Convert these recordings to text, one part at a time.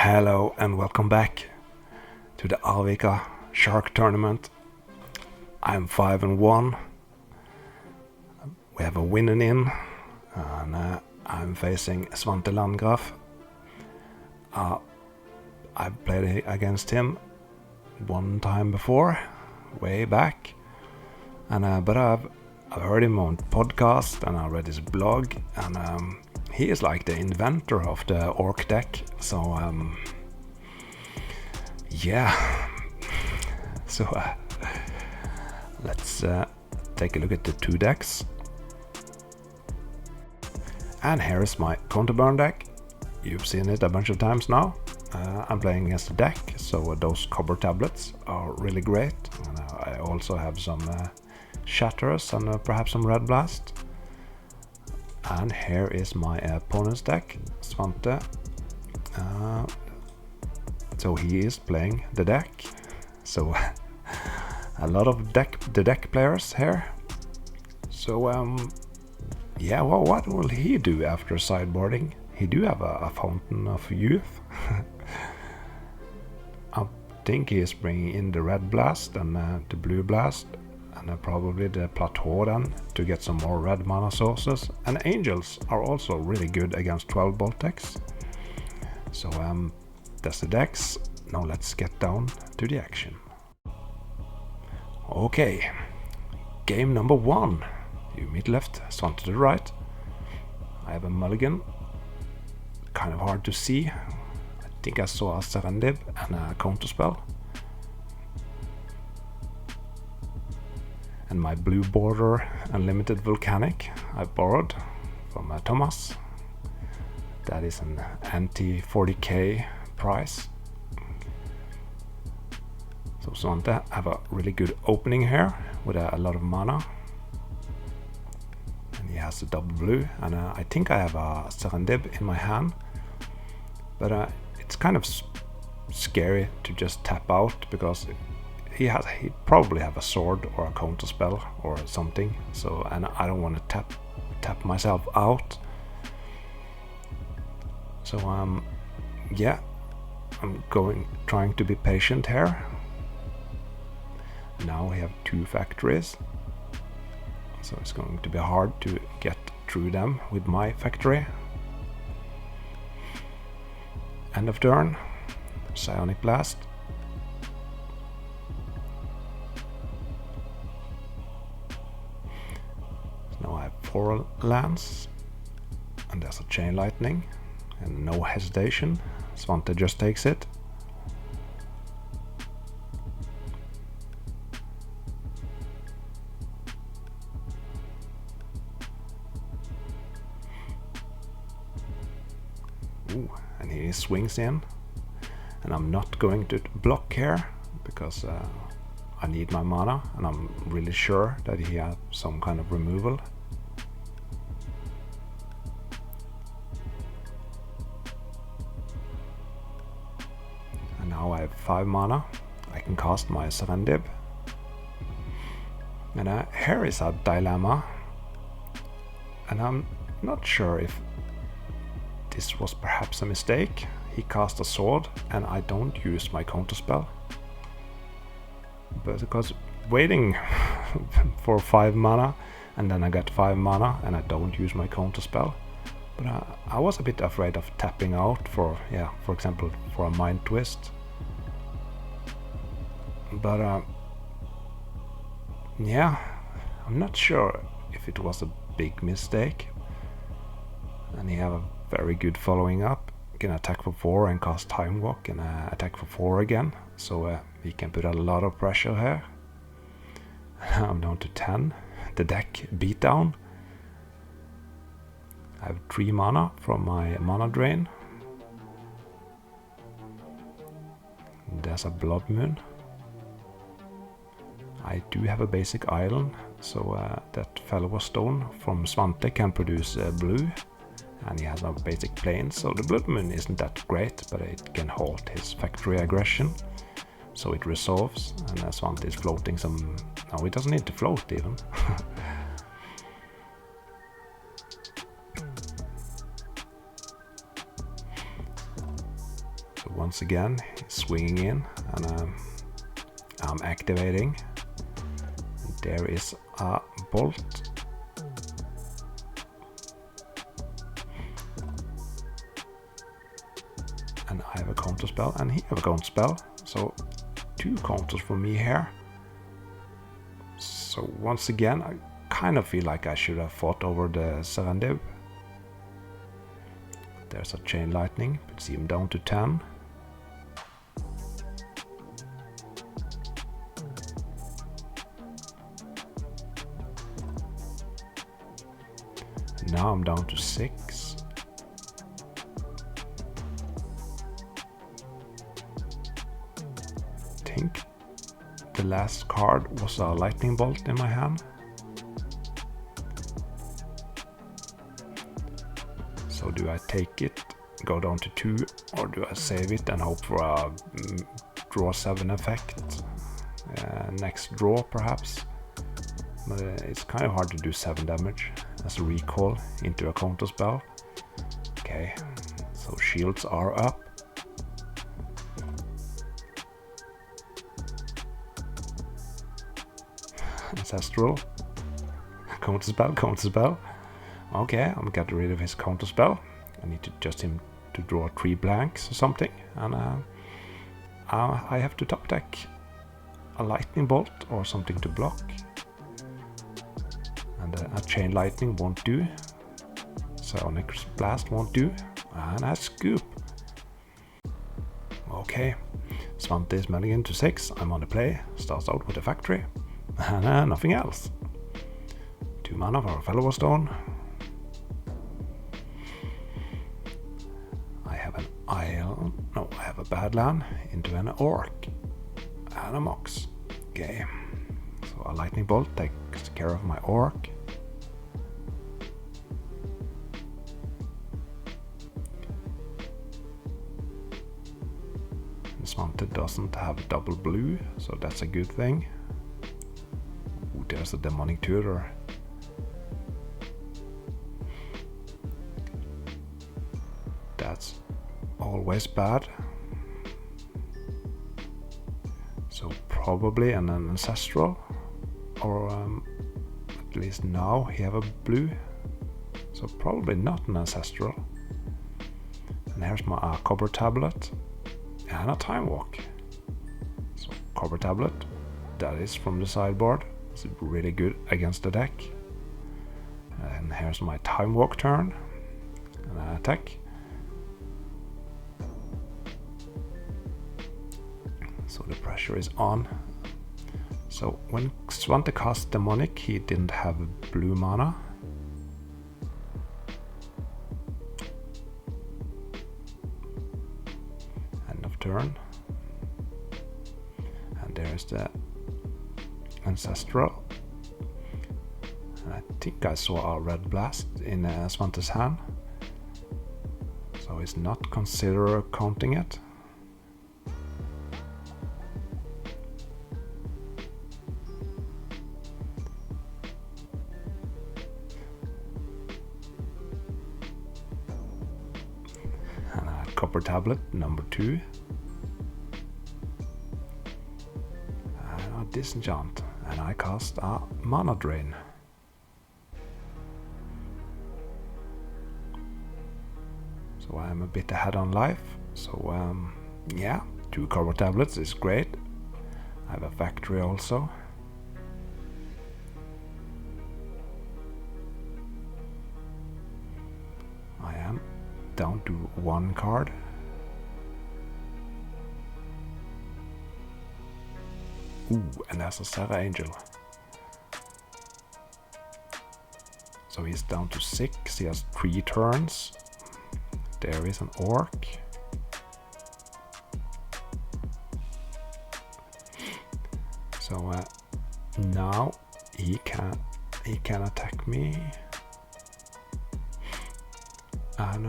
Hello and welcome back to the Arvika Shark Tournament. I'm 5-1. We have a winner in, and I'm facing Svante Landgraf. I've played against him one time before, way back, and but I've heard him on podcast and I read his blog, and he is like the inventor of the orc deck. So yeah. So let's take a look at the two decks. And here is my counterburn deck. You've seen it a bunch of times now. I'm playing against the deck, so those copper tablets are really great. And I also have some shatters and perhaps some red blast. And here is my opponent's deck, Svante. So he is playing the deck. So a lot of the deck players here. So yeah, well, what will he do after sideboarding? He do have a Fountain of Youth. I think he is bringing in the red blast and the blue blast, and probably the plateau then to get some more red mana sources. And angels are also really good against 12 bolt decks. So that's the decks. Now let's get down to the action. Okay, game number 1. You meet left, Svante to the right. I have a mulligan. Kind of hard to see. I think I saw a Serendib and a counterspell. And my blue border Unlimited Volcanic I borrowed from Thomas. That is an anti-40k price. So Svante have a really good opening here with a lot of mana. And he has a double blue, and I think I have a Serendib in my hand. But it's kind of scary to just tap out, because he probably have a sword or a counter spell or something. So, and I don't want to tap myself out. So yeah, I'm trying to be patient here. Now we have 2 factories, so it's going to be hard to get through them with my factory. End of turn, Psionic Blast. So now I have 4 lands, and there's a Chain Lightning, and no hesitation, Svante just takes it. Ooh, and he swings in, and I'm not going to block here because I need my mana, and I'm really sure that he has some kind of removal. And now I have 5 mana. I can cast my Serendib. And here is a dilemma, and I'm not sure if this was perhaps a mistake. He cast a sword and I don't use my counterspell. But because waiting for 5 mana, and then I got 5 mana and I don't use my counterspell. But I was a bit afraid of tapping out for example, for a Mind Twist. But yeah, I'm not sure if it was a big mistake. And he have a very good following up. Can attack for 4 and cast Time Walk, and attack for 4 again. So he can put a lot of pressure here. I'm down to 10. The deck beat down. I have 3 mana from my mana drain. There's a Blood Moon. I do have a basic island, so that Fellow Stone from Svante can produce blue. And he has no basic planes, so the Blood Moon isn't that great, but it can halt his factory aggression. So it resolves, and Svante is floating some... No, he doesn't need to float even. So once again, he's swinging in, and I'm activating. And there is a bolt. And I have a counter spell, and he have a counter spell. So 2 counters for me here. So once again, I kind of feel like I should have fought over the Serendib. There's a Chain Lightning, puts him down to 10. Now I'm down to 6. I think the last card was a Lightning Bolt in my hand. So do I take it, go down to 2, or do I save it and hope for a draw 7 effect? Next draw perhaps. But it's kind of hard to do 7 damage as a recall into a counter spell. Okay, so shields are up. Ancestral. Counter spell. Okay, I'm gonna get rid of his counter spell. I need to adjust him to draw 3 blanks or something. And I have to top deck a Lightning Bolt or something to block. And a Chain Lightning won't do. Sonic Blast won't do. And a Scoop. Okay, Svante is melting into 6. I'm on the play. Starts out with a Factory. And nothing else. 2 mana for a Fellow Stone. I have an Isle. No, I have a Badland into an Orc. And a Mox. Okay. So a Lightning Bolt takes care of my Orc. Svante doesn't have double blue, so that's a good thing. Ooh, there's a Demonic Tutor. That's always bad. So probably an Ancestral, or at least now he have a blue. So probably not an Ancestral. And here's my Copper Tablet. And a Time Walk. So Copper Tablet, that is from the sideboard. It's really good against the deck. And here's my Time Walk turn. And I attack. So the pressure is on. So when Svante cast Demonic, he didn't have blue mana. Turn. And there's the Ancestral. And I think I saw a Red Blast in Svante's hand. So he's not consider counting it. And a Copper Tablet number 2. Disenchant, and I cast a Mana Drain. So I'm a bit ahead on life. So yeah, 2 Copper Tablets is great. I have a Factory also. I am down to 1 card. Ooh, and there's a Serra Angel. So he's down to 6. He has 3 turns. There is an Orc. So now he can attack me. And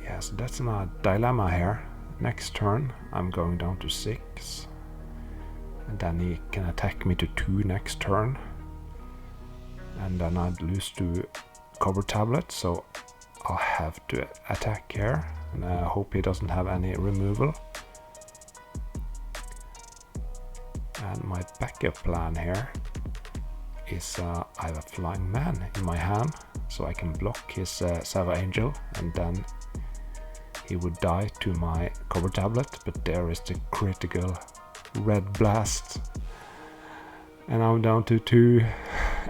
yes, that's a dilemma here. Next turn I'm going down to 6, and then he can attack me to 2 next turn, and then I'd lose to Copper Tablet, so I'll have to attack here, and I hope he doesn't have any removal. And my backup plan here is I have a flying man in my hand, so I can block his Sava Angel, and then he would die to my cover tablet, but there is the critical red blast. And I'm down to 2,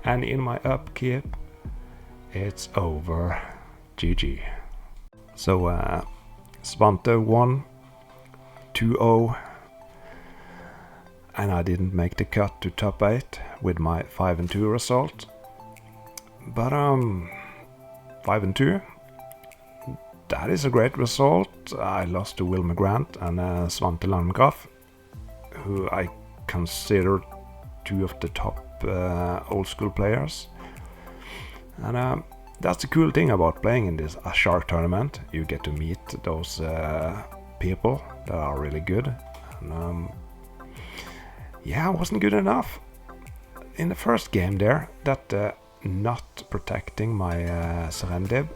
and in my upkeep, it's over. GG. So Svante won 2-0, and I didn't make the cut to top 8 with my 5-2 result. But 5-2, that is a great result. I lost to Will McGrant and Svante Landgraf, who I consider 2 of the top old school players. And that's the cool thing about playing in this Shark tournament. You get to meet those people that are really good. And yeah, I wasn't good enough in the first game there. That not protecting my Serendib,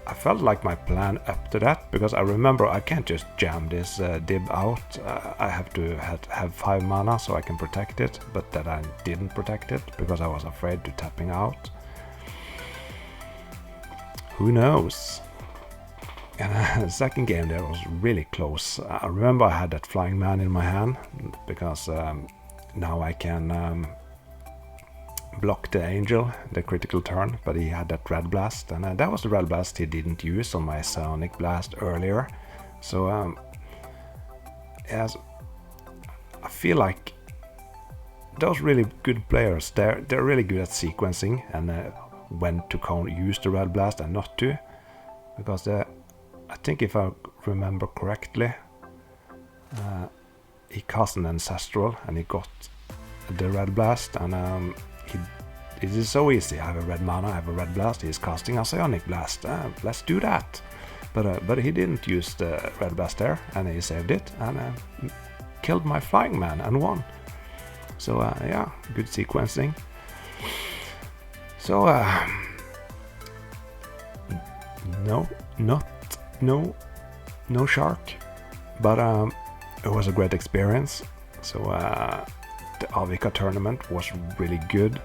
I felt like my plan up to that, because I remember I can't just jam this dib out. I have to have 5 mana so I can protect it, but that I didn't protect it because I was afraid to tapping out. Who knows? And the second game there was really close. I remember I had that flying man in my hand, because now I can block the angel, the critical turn, but he had that red blast, and that was the red blast he didn't use on my sonic blast earlier. So yes, I feel like those really good players, they're really good at sequencing and when to use the red blast and not to, because I think if I remember correctly, he cast an ancestral and he got the red blast, and it is so easy. I have a red mana, I have a red blast, he's casting a psionic blast, let's do that. But he didn't use the red blast there, and he saved it and killed my flying man and won. So yeah, good sequencing. So no shark, but it was a great experience. So the Arvika tournament was really good.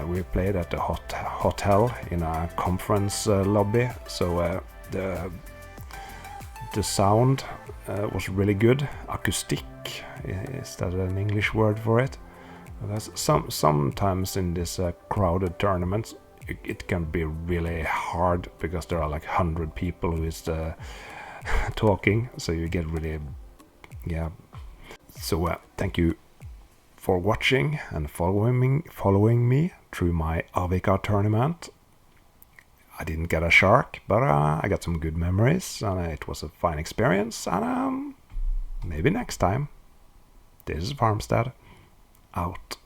We played at the hotel in a conference lobby, so the sound was really good. Acoustic, is that an English word for it? Because sometimes in this crowded tournaments it can be really hard, because there are like 100 people who is talking, so you get really, yeah. So thank you for watching and following me through my Arvika tournament. I didn't get a shark, but I got some good memories, and it was a fine experience, and maybe next time. This is Farmstead, out.